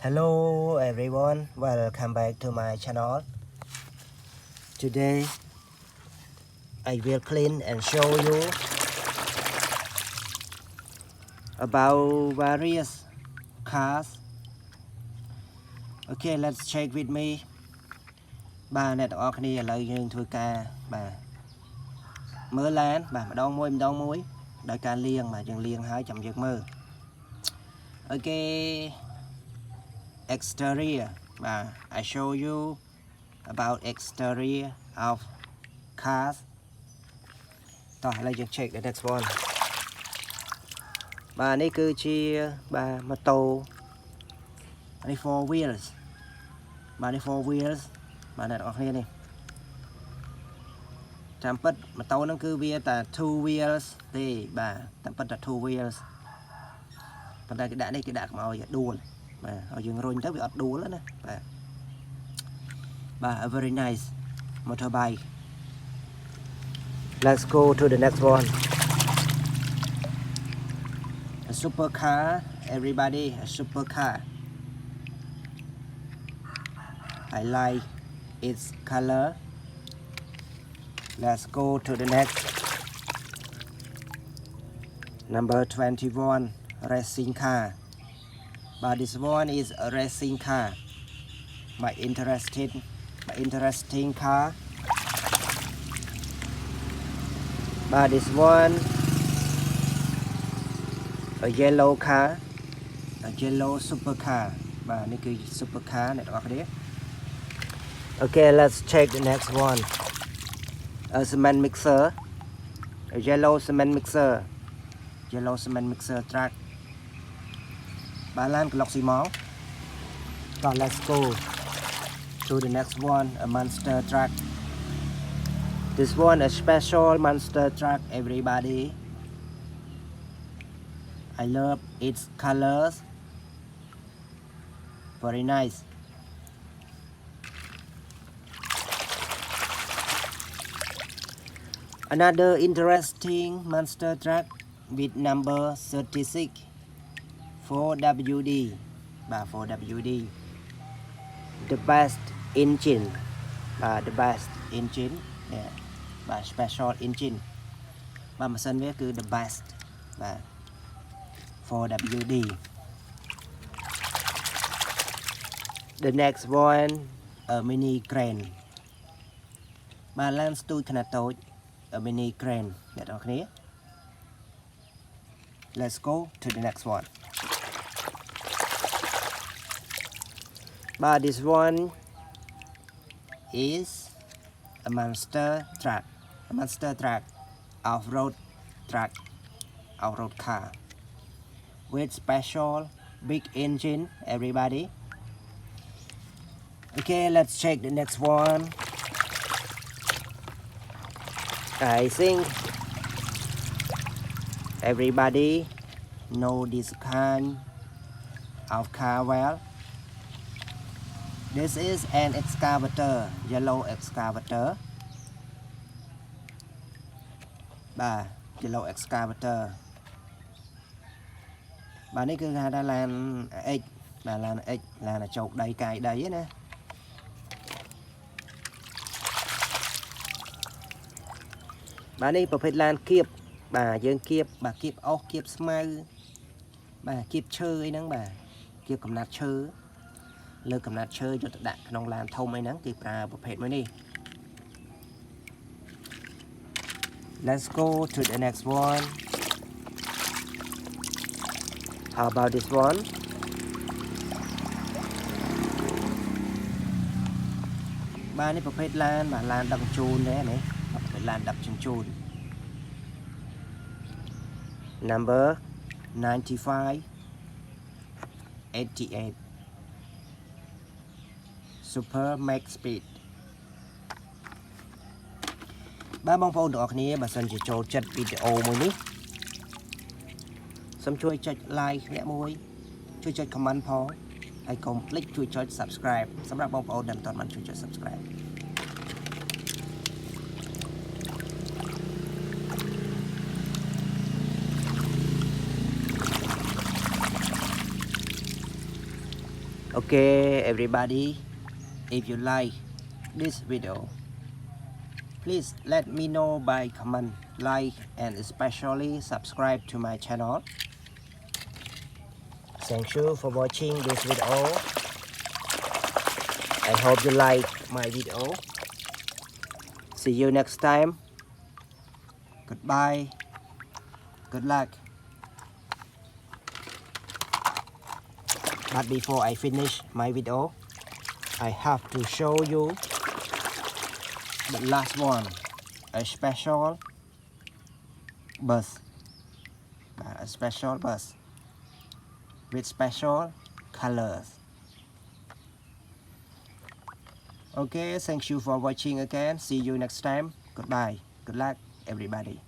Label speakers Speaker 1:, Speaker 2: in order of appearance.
Speaker 1: Hello everyone, welcome back to my channel. Today I will clean and show you about various cars. Okay, let's check with me. បាទអ្នកទាំងអស់គ្នាឥឡូវយើងធ្វើការបាទមើលឡានបាទម្ដងមួយដោយការលាងបាទយើងលាងហើយចាំយើងមើល Okay, exterior បាទ I show you about exterior of cars តោះឥឡូវយើង check the next one បាទនេះគឺជាបាទម៉ូតូនេះ 4 wheels បាទនេះ 4 wheels បាទអ្នកទាំងអស់គ្នានេះតាមពិតម៉ូតូហ្នឹងគឺវាតែ 2 wheels ទេបាទតាមពិតតែ 2 wheels ប៉ុន្តែគេដាក់នេះគេដាក់មកឲ្យដួលបាទឲ្យយើងរុញទៅវាអត់ដួលណាបាទ a very nice motorbike. Let's go to the next one. A supercar, everybody, a supercar. I like its color. Let's go to the next. Number 21, racing car. But this one is a racing car. My interesting car. But this one, a yellow car, a yellow supercar. But this is supercar. Okay, let's check the next one. A cement mixer, a yellow cement mixer, truck. Balan Cloximol. So let's go to the next one, a monster truck. This one a special monster truck, everybody. I love its colors. Very nice. Another interesting monster truck with number 36, 4WD. 4WD. The best engine. The best engine. Yeah. Special engine. ម៉ាស៊ីនវាគឺ the best. 4WD. The next one, a mini crane. ឡានស្ទូចខ្នាតតូច a mini crane អ្នកនរគ្នា Let's go to the next one. This one is a monster truck. Off-road truck, off-road car with special big engine, everybody. Okay, let's check the next one. I think everybody know this kind of car well. This is an excavator, yellow excavator. Yellow excavator. នេះគឺគេហៅថាឡាន X ឡាន X ឡានចោកដីកាយដីណានេះប្រភេទឡានគៀបយើងគៀបគៀបអុសគៀបស្មៅគៀបឈើអីហ្នឹងគៀបកំណាត់ឈើលើកំណាត់ឈើយកទៅដាក់ក្នុងឡានធំអីហ្នឹងគេប្រើប្រភេទមួយនេះ Let's go to the next one. How about this one? Thisប្រភេទឡានឡានដឹកជញ្ជូនដែរនេះប្រភេទឡានដឹកជញ្ជូន Number 95, 88. Super max speed. បងប្អូនទាំងអស់គ្នាបើសិនជាចូលចិត្តវីដេអូមួយនេះសូមជួយចុច like អ្នកមួយជួយចុច comment ផងហើយកុំភ្លេចជួយចុច subscribe សម្រាប់បងប្អូនដែលមិនទាន់បានជួយចុច subscribe. Okay, everybody, if you like this video, please let me know by comment, like, and especially subscribe to my channel. Thank you for watching this video. I hope you like my video. See you next time. Goodbye. Good luck. But before I finish my video, I have to show you the last one, a special bus. A special bus with special colors. Okay, thank you for watching again. See you next time. Goodbye. Good luck, everybody.